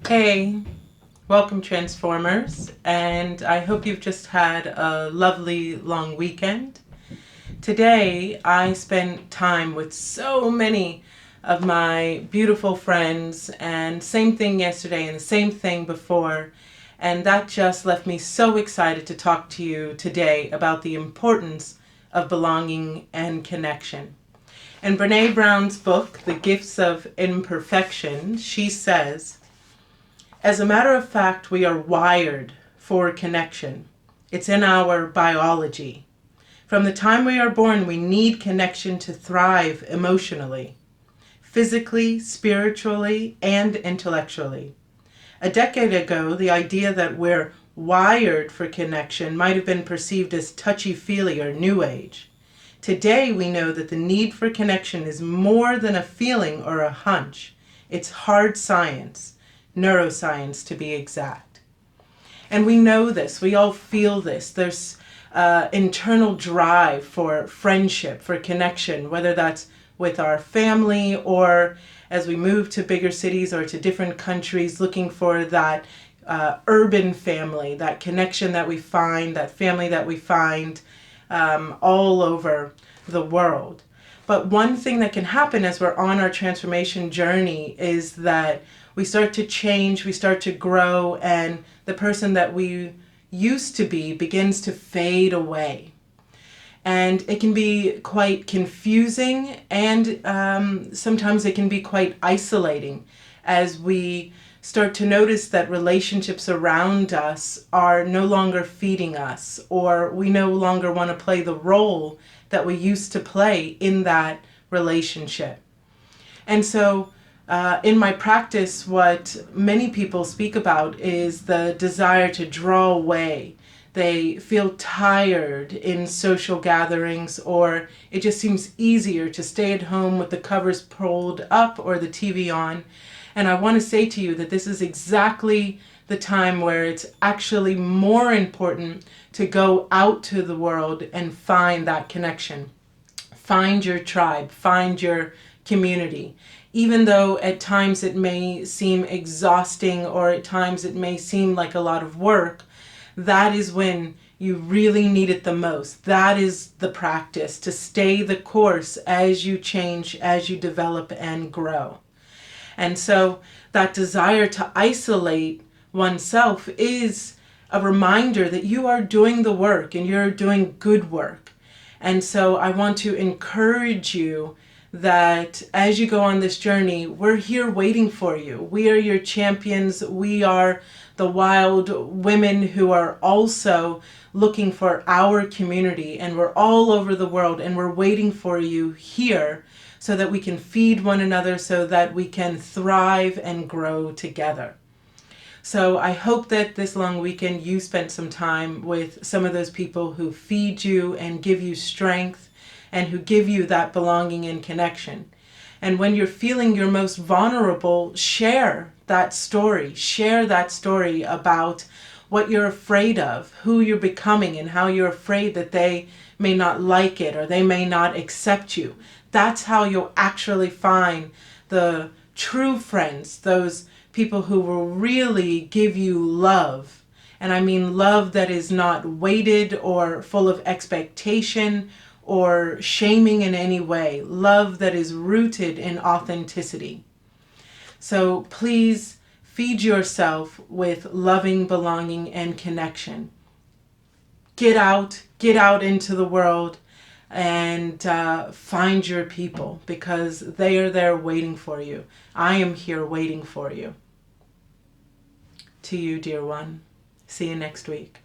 Hey, welcome Transformers, and I hope you've just had a lovely long weekend. Today I spent time with so many of my beautiful friends, and same thing yesterday and the same thing before, and that just left me so excited to talk to you today about the importance of belonging and connection. In Brene Brown's book, The Gifts of Imperfection, she says, as a matter of fact, we are wired for connection. It's in our biology. From the time we are born, we need connection to thrive emotionally, physically, spiritually, and intellectually. A decade ago, the idea that we're wired for connection might have been perceived as touchy-feely or new age. Today, we know that the need for connection is more than a feeling or a hunch. It's hard science. Neuroscience to be exact. And we know this, we all feel this. There's internal drive for friendship, for connection, whether that's with our family or as we move to bigger cities or to different countries, looking for that urban family, that connection that we find, that family that we find all over the world. But one thing that can happen as we're on our transformation journey is that we start to change, we start to grow, and the person that we used to be begins to fade away. And it can be quite confusing, and sometimes it can be quite isolating as we start to notice that relationships around us are no longer feeding us, or we no longer want to play the role that we used to play in that relationship. And so in my practice, what many people speak about is the desire to draw away. They feel tired in social gatherings, or it just seems easier to stay at home with the covers pulled up or the TV on. And I want to say to you that this is exactly the time where it's actually more important to go out to the world and find that connection. Find your tribe, find your community. Even though at times it may seem exhausting or at times it may seem like a lot of work, that is when you really need it the most. That is the practice, to stay the course as you change, as you develop and grow. And so that desire to isolate oneself is a reminder that you are doing the work and you're doing good work. And so I want to encourage you that as you go on this journey, we're here waiting for you. We are your champions. We are the wild women who are also looking for our community, and we're all over the world, and we're waiting for you here so that we can feed one another, so that we can thrive and grow together. So I hope that this long weekend you spent some time with some of those people who feed you and give you strength and who give you that belonging and connection. And when you're feeling your most vulnerable, share that story. Share that story about what you're afraid of, who you're becoming, and how you're afraid that they may not like it or they may not accept you. That's how you'll actually find the true friends, those people who will really give you love. And I mean love that is not weighted or full of expectation or shaming in any way. Love that is rooted in authenticity. So please feed yourself with loving, belonging, and connection. Get out into the world and find your people, because they are there waiting for you. I am here waiting for you. To you, dear one. See you next week.